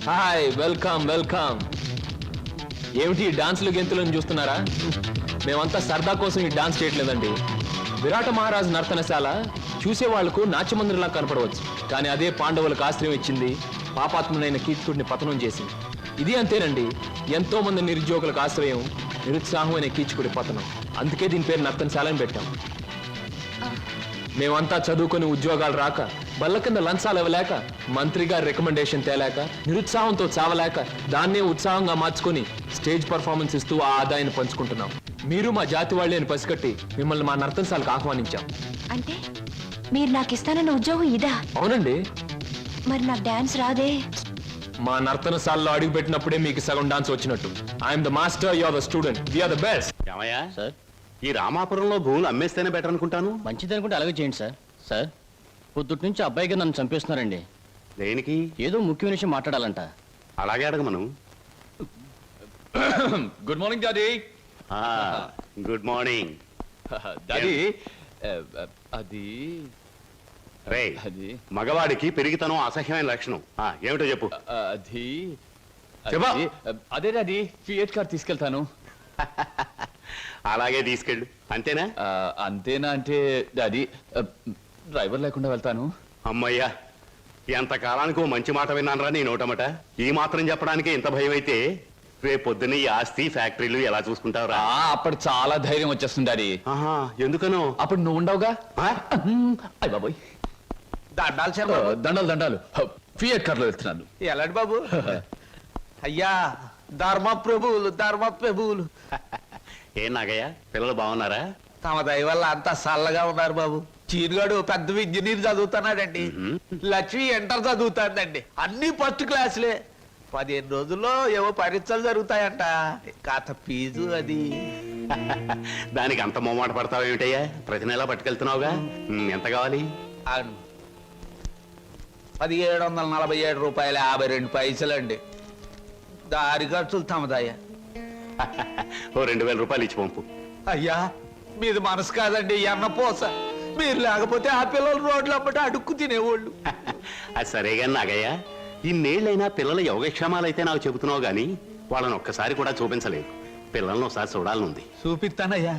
Hi, welcome welcome. ఏమిటి డాన్సులు గెంతులను చూస్తున్నారా? మేమంతా సరదా కోసం ఈ డాన్స్ చేయట్లేదండి. విరాట మహారాజు నర్తనశాల చూసే వాళ్లకు నాట్యమందిరంలా కనపడవచ్చు, కానీ అదే పాండవులకు ఆశ్రయం ఇచ్చింది, పాపాత్మునైన కీచకుడిని పతనం చేసింది. ఇది అంతేనండి, ఎంతో మంది నిరుద్యోగులకు ఆశ్రయం, నిరుత్సాహమైన కీచకుడి పతనం. అందుకే దీని పేరు నర్తనశాల అని పెట్టాం. మేమంతా చదువుకొని ఉద్యోగాలు రాక, బల్ల కింద లంచాలు ఇవ్వలేక, మంత్రి గారి రికమెండేషన్ తేలేక, నిరుత్సాహంతో చావలేక, దాన్నే ఉత్సాహంగా మార్చుకొని స్టేజ్ పర్ఫార్మెన్స్ ఇస్తూ ఆ ఆదాయాన్ని పంచుకుంటున్నాం. మీరు మా జాతి వాళ్ళే అని పసిగట్టి మిమ్మల్ని మా నర్తనశాలకు ఆహ్వానించాం. అంటే మీరు నాకు ఇస్తానన్న ఉద్యోగం ఇదా? అవునండి. మరి నాకు డాన్స్ రాదే? మా నర్తనశాలలో అడుగు పెట్టినప్పుడే మీకు సగం డాన్స్ వచ్చినట్టు. I'm the master, you are the student, we are the best. ఏమయ్యా సార్, ఈ రామాపురంలో భూములు అమ్మేస్తేనే బెటర్ అనుకుంటాను. మంచిది అనుకుంటే అలాగే చేయండి సార్. సార్, పొద్దుటి నుంచి అబ్బాయిగా నన్ను చంపేస్తున్నారండి. దేనికి? ఏదో ముఖ్యమైన విషయం మాట్లాడాలంట. అలాగే అడగమను. Good morning daddy. Good morning daddy. అది రే, మగవాడికి పెరిగితనం అసహ్యమైన లక్షణం. ఏమిటో చెప్పు. అది చెప్పు. అదే డాడీ, ఫియట్ కార్ తీసుకెళ్తాను. అలాగే తీసుకెళ్ళు. అంతేనా? అంతేనా అంటే డాడీ, డ్రైవర్ లేకుండా వెళ్తాను. అమ్మయ్యా, ఎంతకాలానికి ఓ మంచి మాట విన్నానరా నీ నోటమట. ఈ మాత్రం చెప్పడానికి ఇంత భయం అయితే రేపొద్దున ఈ ఆస్తి ఫ్యాక్టరీలు ఎలా చూసుకుంటావురా? అప్పుడు చాలా ధైర్యం వచ్చేస్తుంది డాడీ. ఎందుకనో? అప్పుడు నువ్వు ఉండవుగా. అయ్య బాబోయ్, దండాలు దండాలు. ఫియట్ కార్లో వెళ్తున్నాను. ఎలాంటి బాబు? అయ్యా, ధర్మ ప్రభువులు. ఏం నాగయ్య, పిల్లలు బాగున్నారా? తమ దయ వల్ల అంతా చల్లగా ఉన్నారు బాబు. చీరుగాడు పెద్ద ఇంజనీర్ చదువుతున్నాడండి. లక్ష్మి ఇంటర్ చదువుతాందండి. అన్ని ఫస్ట్ క్లాసులే. 15 రోజుల్లో ఏవో పరీక్షలు జరుగుతాయంట. కాత ఫీజు అది. దానికి అంత మొమ్మాట పడతావేమిటయ్యా? ప్రతి నెలా పట్టుకెళ్తున్నావుగా. ఎంత కావాలి? 1747 రూపాయలు 52 పైసలండి. దారి ఖర్చులు తమదయ్యా. ఓ 2000 రూపాయలు ఇచ్చి పంపు. అయ్యా, మీది మనసు కాదండి, ఎన్నపోస. మీరు లేకపోతే ఆ పిల్లలు రోడ్లు అప్పటి అడుక్కు తినేవాళ్ళు. అది సరేగా నాగయ్య, ఇన్నేళ్ళైనా పిల్లల యోగక్షేమాలైతే నాకు చెబుతున్నావు గాని వాళ్ళని ఒక్కసారి కూడా చూపించలేదు. పిల్లల్ని ఒకసారి చూడాలనుంది. చూపిస్తానయ్యా,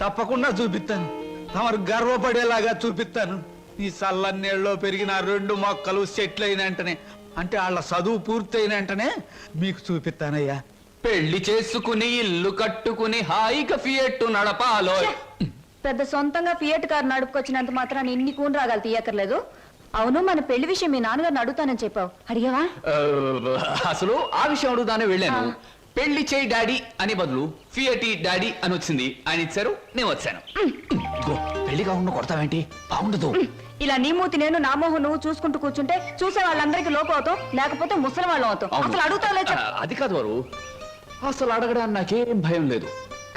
తప్పకుండా చూపిస్తాను. తమరు గర్వపడేలాగా చూపిస్తాను. ఈ చల్లన్నేళ్ళలో పెరిగిన 2 మొక్కలు సెటిల్ అయిన వెంటనే, అంటే వాళ్ళ చదువు పూర్తయిన వెంటనే మీకు చూపిస్తానయ్యా. పెళ్లి చేసుకుని ఇల్లు కట్టుకుని హాయిగా ఫియట్ నడపాలో. పెద్ద సొంతంగా ఫియట్ కార్ నడుపుకొచ్చినంత మాత్రాన్ని ఇన్ని కూని రాగాలు తీయక్కర్లేదు. అవును, మన పెళ్లి విషయం మీ నాన్నగారిని అడుగుతానని చెప్పావు, అడిగావా? అసలు ఆ విషయం అడుగుతానే వెళ్ళాను. పెళ్లి చేయి డాడీ అని బదులు ఫియటి డాడీ అని వచ్చింది. ఆయన ఇచ్చారు, నేను వచ్చాను. పెళ్లి కాకుండా కొడతావేంటి? బాగుండదు. ఇలా నీ మూతి నేను, నా మోహం నువ్వు చూసుకుంటూ కూర్చుంటే చూసే వాళ్ళందరికీ లోపం అవుతాం, లేకపోతే ముసలి వాళ్ళం అవుతాం. అసలు అడుగుతావులే. అది కాదు వారు, అసలు అడగడానికి నాకేం భయం లేదు.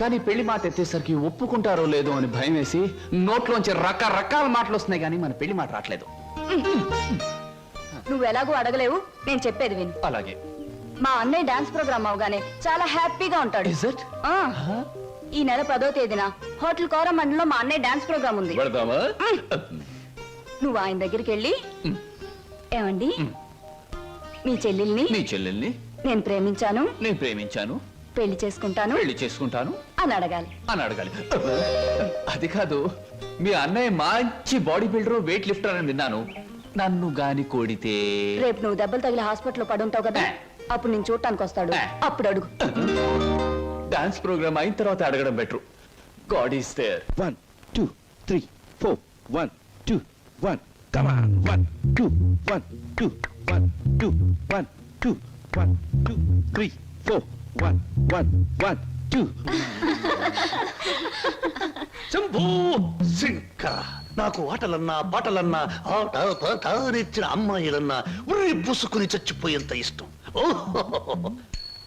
కానీ పెళ్లి మాట ఎత్తేసరికి ఒప్పుకుంటారో లేదో అని భయం వేసి నోట్లోంచి రకరకాల మాటలు వస్తున్నాయి, కానీ మన పెళ్లి మాట రావట్లేదు. నువ్వు ఎలాగో అడగలేవు, నేను చెప్పేది విను. అలాగే. మా అన్నయ్య డాన్స్ ప్రోగ్రామ్ అవగానే చాలా హ్యాపీగా ఉంటాడు. ఈ నెల 10వ తేదీన హోటల్ కోరమండలో మా అన్నయ్య డాన్స్ ప్రోగ్రామ్ ఉంది. నువ్వు ఆయన దగ్గరికి వెళ్ళి, ఏమండి మీ చెల్లెల్ని నేను ప్రేమించాను, పెళ్లి చేసుకుంటాను అని అడగాలి. అది కాదు, మీ అన్నయ్య మంచి బాడీ బిల్డర్, వెయిట్ లిఫ్టర్ అని విన్నాను. నన్ను గాని కోడితే రేపు నువ్వు దెబ్బలు తగిలి హాస్పిటల్లో పడుంటావు కదా, అప్పుడు నేను చూడటానికి వస్తాడు, అప్పుడు అడుగు. డాన్స్ ప్రోగ్రామ్ అయిన తర్వాత అడగడం better. God is there. 1 2 3 4 1 2 1 come on 1 2 1 2 1 2 1 2 1 2 3 4 1 1 1 2. Shambhu Shankara, నాకు ఆటలన్నా పాటలన్నా ఆటనిచ్చిన అమ్మాయిలన్నా ఉర్రి పూసుకుని చచ్చిపోయేంత ఇష్టం.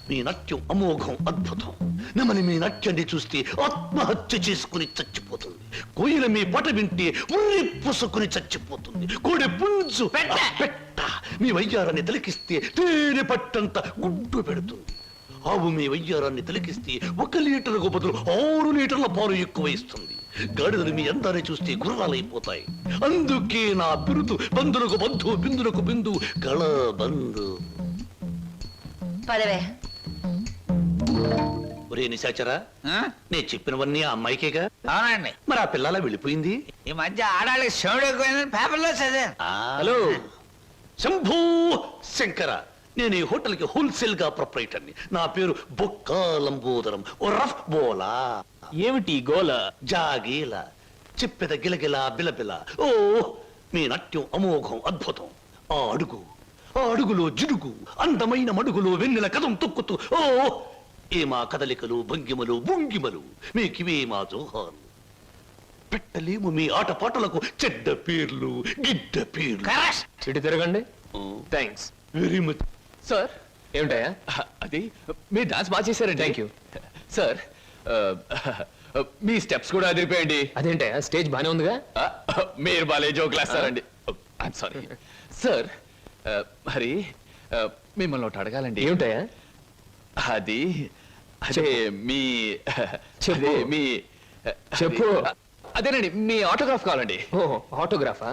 మీ నాట్యం అమోఘం, అద్భుతం. నమని మీ నాట్యాన్ని చూస్తే ఆత్మహత్య చేసుకుని చచ్చిపోతుంది. కోయిల మీ పాట వింటే ఉర్రి పూసుకుని చచ్చిపోతుంది. కోడి పుంజు పెట్ట మీ వయ్యారాన్ని తిలకిస్తే తేనె పట్టంత గుడ్డు పెడుతుంది. ఆవు మీ వయ్యారాన్ని తిలకిస్తే 1 లీటర్కు బదులు 6 లీటర్ల పాలు ఎక్కువ ఇస్తుంది. గాడిదలు మీ అందాన్ని చూస్తే గుర్రాలైపోతాయి. అందుకే నా బిరుదు బంధులకు బంధు, బిందులకు బిందు, గళ బంధు. పదవే. ఒరే నిశాచరా, నేను చెప్పినవన్నీ ఆ అమ్మాయికేగా? అవునండి. మరి ఆ పిల్లలా వెళ్ళిపోయింది? ఈ మధ్య ఆడాళ్ళకి శివుడు ఎక్కువైందని పేపర్లో చదివాను. హలో శంభూ శంకర, నేను ఈ హోటల్ కి హోల్సేల్ గా ప్రొపరేటర్ని. నా పేరు బొక్కా లంబోదరం ఓ రఫ్ బోలా. ఏమిటి గోల? జాగీల చెప్పెద గిలగిల బిలబిల. ఓ మీ నాట్యం అమోఘం అద్భుతం. ఆ అడుగులో జిడుగు, అందమైన మడుగులో వెన్నెల కథం తొక్కుతూ. ఓ ఏ మా కదలికలు భంగిమలు భుంగిమలు, మీకివే మా జోహాలు. పెట్టలేము మీ ఆటపాటలకు చెడ్డ పేర్లు గిడ్డ పేర్లు. ఇటు తిరగండి. థ్యాంక్స్. Very much. సార్ ఏమిటయ్యా? అది మీరు డాన్స్ బాగా చేశారండి. Thank you. Sir me steps కూడా అదిరిపోయండి. అదేంటయ్యా, స్టేజ్ బానే ఉందిగా? మీరు బాలే జోకులు వేస్తారండి. I'm sorry sir. మరి మిమ్మల్ని ఒకటి అడగాలండి. ఏమిటయ్యా? అది అదే మీ చెప్పు. అదే మీ చెప్పు. అదేనండి మీ ఆటోగ్రాఫ్ కావాలండి. ఓ ఆటోగ్రాఫా?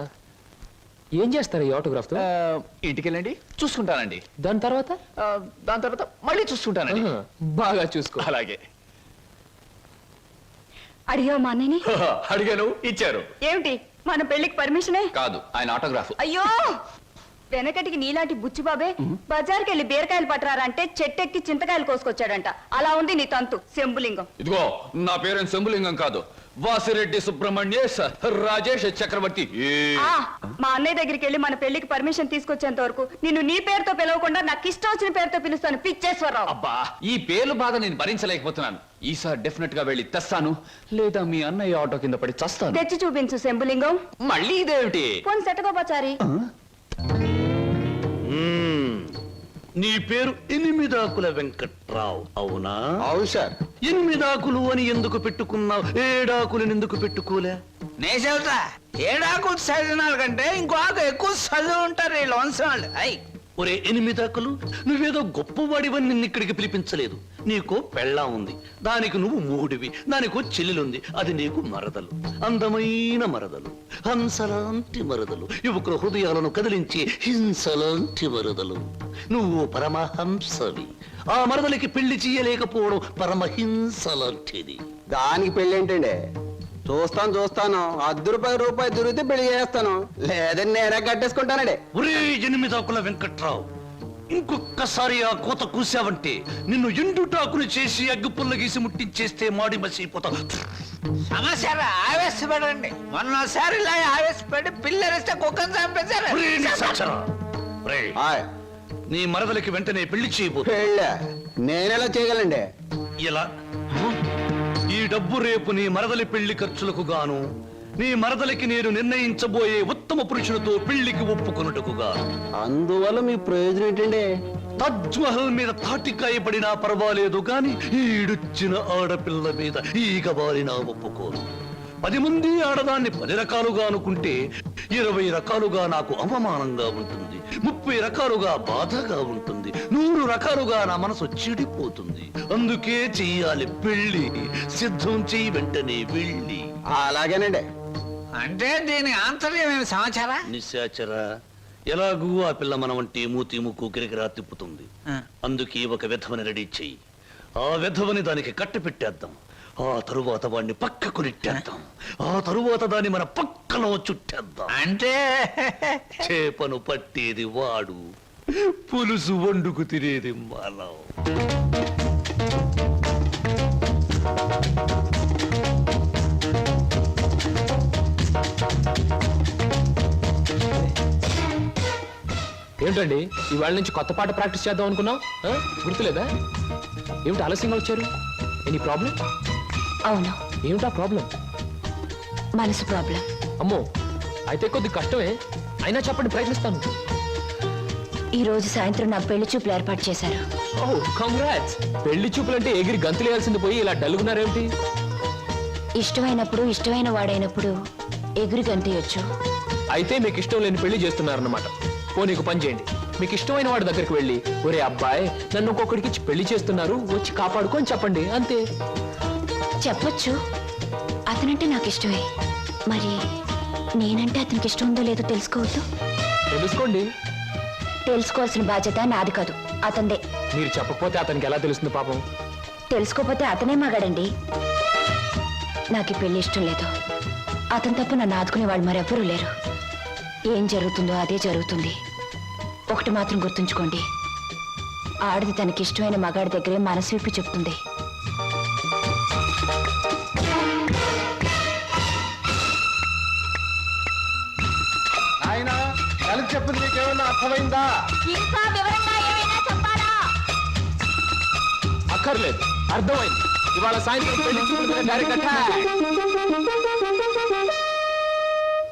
ఏం చేస్తారు ఈ ఆటోగ్రాఫ్ తో? ఇంటికి వెళ్ళండి, చూసుకుంటానండి. దాని తర్వాత? దాని తర్వాత మళ్ళీ చూసుకుంటానండి. ఆహా, బాగా చూసుకో. అలాగే. అడిగావు మా అన్నయ్యని? అడిగాను, ఇచ్చారు. ఏమిటి మన పెళ్లికి పర్మిషనే? కాదు, ఆయన ఆటోగ్రాఫ్. అయ్యో, వెనకటికి నీలాంటి బుచ్చిబాబే బజార్కి వెళ్ళి బీరకాయలు పట్టరారంటే చెట్టెక్కి చింతకాయలు కోసుకొచ్చాడంట. అలా ఉంది నీ తంతు శంభులింగం. ఇదిగో, నా పేరు శంభులింగం కాదు, వాసిరెడ్డి సుబ్రహ్మణ్యేశ్ రాజేష్ చక్రవర్తి. ఆ, మా అన్నయ్య దగ్గరికి వెళ్ళి మన పెళ్లికి పర్మిషన్ తీసుకొచ్చేంత వరకు నిన్ను నీ పేరుతో పిలవకుండా నాకు ఇష్టం వచ్చిన పేరుతో పిలుస్తాను. పిచ్చేశ్వరరావు. అబ్బా, ఈ పేర్లు బాధ నేను భరించలేకపోతున్నాను. ఈసారి డెఫినెట్ గా వెళ్ళి తెస్తాను, లేదా మీ అన్నయ్య ఆటో కింద పడి చస్తాను. తెచ్చి చూపించు శంభులింగం. మళ్ళీ ఇదేమిటి? పోని సెటగోపచారి. నీ పేరు ఎనిమిదాకుల వెంకట్రావు అవునా? అవును సార్. ఎనిమిదాకులు అని ఎందుకు పెట్టుకున్నావు? ఏడాకులను ఎందుకు పెట్టుకోలే? నే చెబుతా, ఏడాకు చదివినాల కంటే ఇంకో ఆకు ఎక్కువ చదువు ఉంటారు ఈ లోన్స్ వాళ్ళు. అయ్ ఒరే ఎనిమిదాకులు, నువ్వేదో గొప్పవాడివని నిన్ను ఇక్కడికి పిలిపించలేదు. నీకో పెళ్ళాం ఉంది, దానికి నువ్వు మూడివి. దానికో చెల్లెలుంది, అది నీకు మరదలు. అందమైన మరదలు, హంసలాంటి మరదలు, యువకుల హృదయాలను కదిలించే హింసలాంటి మరదలు. నువ్వు పరమహంసవి. ఆ మరదలికి పెళ్లి చేయలేకపోవడం పరమహింస లాంటిది. దానికి పెళ్ళి ఏంటండి? చూస్తాను ₹10 దొరికితే పెళ్లి చేస్తాను, లేదని నేనే కట్టేసుకుంటానండి. ఒరే ఎనిమిదాకుల వెంకట్రావు, ఇంకొక్కసారి ఆ కోత కూసావంటే నిన్ను ఎండుటాకులు చేసి అగ్గిపుల్ల గీసి ముట్టించేస్తే మాడి మసిపోతా. సమస్య ఆవేశపడండి. మొన్నసారి ఇలా ఆవేశపడి పిల్లరిస్తే కుక్కను చంపేశారు. ఒరే నిశాచరా, ఒరే, నీ మరదలికి వెంటనే పెళ్లి చేయబోతు. పెళ్ళి నేనెలా చేయగలండి? ఇలా ఈ డబ్బు రేపు నీ మరదలి పెళ్లి ఖర్చులకు గాను, నీ మరదలికి నేను నిర్ణయించబోయే ఉత్తమ పురుషులతో పెళ్లికి ఒప్పుకొనుటకు గాను. అందువల్ల మీ ప్రయోజనం ఏంటండి? తాజ్ మహల్ మీద తాటికాయ పడినా పర్వాలేదు గాని ఈడుచ్చిన ఆడపిల్ల మీద ఈగ బారినా ఒప్పుకోను. 10 మంది ఆడదాన్ని 10 రకాలుగా అనుకుంటే 20 రకాలుగా నాకు అవమానంగా ఉంటుంది, 30 రకాలుగా బాధగా ఉంటుంది, 100 రకాలుగా నా మనసు చెడిపోతుంది. అందుకే చెయ్యాలి పెళ్లి. సిద్ధం చెయ్యి వెంటనే వెళ్ళి. అలాగేనండి. అంటే దీని ఆంతర్యం ఏమి సమాచారా? నిశాచరా, ఎలాగూ ఆ పిల్ల మన వంటి మూతి ముక్కు గిరిగిరా తిప్పుతుంది. అందుకే ఒక విధవని రెడీ చెయ్యి. ఆ విధవని దానికి కట్టి పెట్టేద్దాం. ఆ తరువాత వాడిని పక్కకు నెట్టేద్దాం. ఆ తరువాత దాన్ని మన పక్కలో చుట్టేద్దాం. అంటే చేపను పట్టేది వాడు, పులుసు వండుకు తినేది మనం. ఏమిటండి, ఇవాళ నుంచి కొత్త పాట ప్రాక్టీస్ చేద్దాం అనుకున్నాం, గుర్తులేదా? ఏమిటి ఆలస్యంగా వచ్చారు? Any problem? అవును, ఏమిటా ప్రాబ్లం? మనసు ప్రాబ్లం. అమ్మో, అయితే కొద్ది కష్టమే, అయినా చెప్పండి, ప్రయత్నిస్తాను. ఈ రోజు సాయంత్రం నా పెళ్లి చూపులు ఏర్పాటు చేశారు. ఓ కంగ్రాట్స్. పెళ్లి చూపులంటే ఎగిరి గంతులేయాల్సింది పోయి ఇలా డల్గున్నారేమిటి? ఇష్టమైనప్పుడు ఇష్టమైన వాడైనప్పుడు ఎగురు గంతయొచ్చు. అయితే మీకు ఇష్టం లేని పెళ్లి చేస్తున్నారన్నమాట. నీకు పని చేయండి, మీకు ఇష్టమైన వాడి దగ్గరికి వెళ్ళి, ఒరే అబ్బాయి, నన్ను ఇంకొకడికి ఇచ్చి పెళ్లి చేస్తున్నారు, వచ్చి కాపాడుకొని చెప్పండి, అంతే. చెప్పొచ్చు, అతనంటే నాకు ఇష్టమే. మరి నేనంటే అతనికి ఇష్టం ఉందో లేదో తెలుసుకోవద్దు. తెలుసుకోండి. తెలుసుకోవాల్సిన బాధ్యత నాది కాదు అతందే. మీరు చెప్పకపోతే అతనికి ఎలా తెలుస్తుంది పాపం? తెలుసుకోపోతే అతనే మగాడండి. నాకు ఈ పెళ్లి ఇష్టం లేదు. అతని తప్ప నన్ను ఆదుకునే వాళ్ళు మరెవ్వరూ లేరు. ఏం జరుగుతుందో అదే జరుగుతుంది. ఒకటి మాత్రం గుర్తుంచుకోండి, ఆడది తనకి ఇష్టమైన మగాడి దగ్గరే మనసు విప్పి చెప్తుంది. ఆయన కలిసి చెప్పింది నీకేమన్నా అర్థమైందా? ఇంకా వివరంగా ఏమైనా చెప్పాలా? అక్కర్లేదు, అర్థమైంది. ఇవాళ సాయంత్రం పెళ్లి చూపుల మీద డైరెక్ట్ అటాక్.